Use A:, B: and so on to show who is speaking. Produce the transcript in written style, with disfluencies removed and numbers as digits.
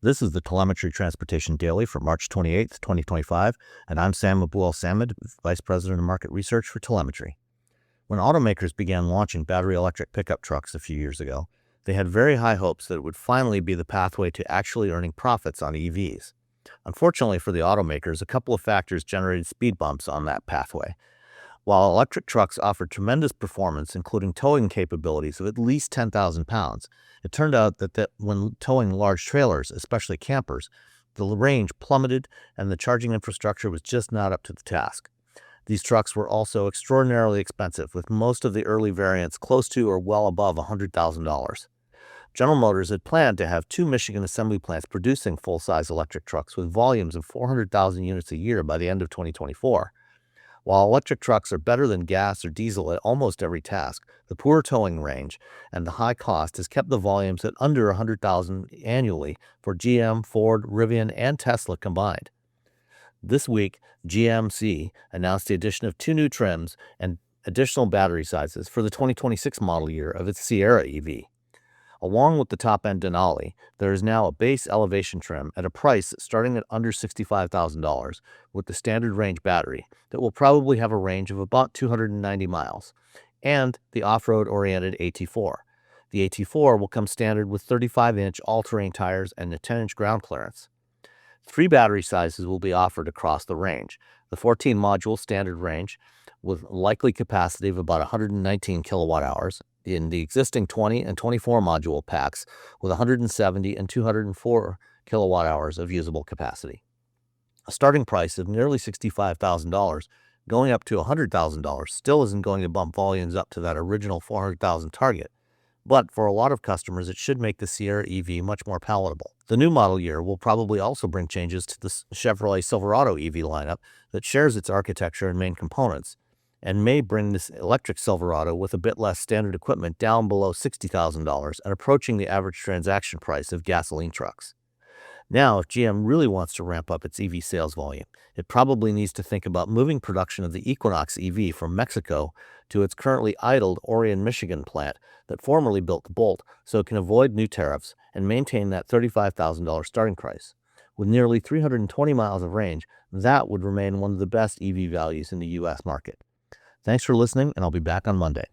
A: This is the Telemetry Transportation Daily for March 28th, 2025, and I'm Sam Abuel-Samad, Vice President of Market Research for Telemetry. When automakers began launching battery electric pickup trucks a few years ago, they had very high hopes that it would finally be the pathway to actually earning profits on EVs. Unfortunately for the automakers, a couple of factors generated speed bumps on that pathway. While electric trucks offered tremendous performance, including towing capabilities of at least 10,000 pounds, it turned out that when towing large trailers, especially campers, the range plummeted and the charging infrastructure was just not up to the task. These trucks were also extraordinarily expensive, with most of the early variants close to or well above $100,000. General Motors had planned to have 2 Michigan assembly plants producing full-size electric trucks with volumes of 400,000 units a year by the end of 2024. While electric trucks are better than gas or diesel at almost every task, the poor towing range and the high cost has kept the volumes at under 100,000 annually for GM, Ford, Rivian, and Tesla combined. This week, GMC announced the addition of 2 new trims and additional battery sizes for the 2026 model year of its Sierra EV. Along with the top-end Denali, there is now a base elevation trim at a price starting at under $65,000 with the standard range battery that will probably have a range of about 290 miles, and the off-road oriented AT4. The AT4 will come standard with 35-inch all-terrain tires and a 10-inch ground clearance. 3 battery sizes will be offered across the range. The 14-module standard range with likely capacity of about 119 kilowatt hours in the existing 20 and 24 module packs with 170 and 204 kilowatt hours of usable capacity. A starting price of nearly $65,000 going up to $100,000 still isn't going to bump volumes up to that original 400,000 target. But for a lot of customers, it should make the Sierra EV much more palatable. The new model year will probably also bring changes to the Chevrolet Silverado EV lineup that shares its architecture and main components, and may bring this electric Silverado with a bit less standard equipment down below $60,000 and approaching the average transaction price of gasoline trucks. Now, if GM really wants to ramp up its EV sales volume, it probably needs to think about moving production of the Equinox EV from Mexico to its currently idled Orion, Michigan plant that formerly built the Bolt so it can avoid new tariffs and maintain that $35,000 starting price. With nearly 320 miles of range, that would remain one of the best EV values in the U.S. market. Thanks for listening, and I'll be back on Monday.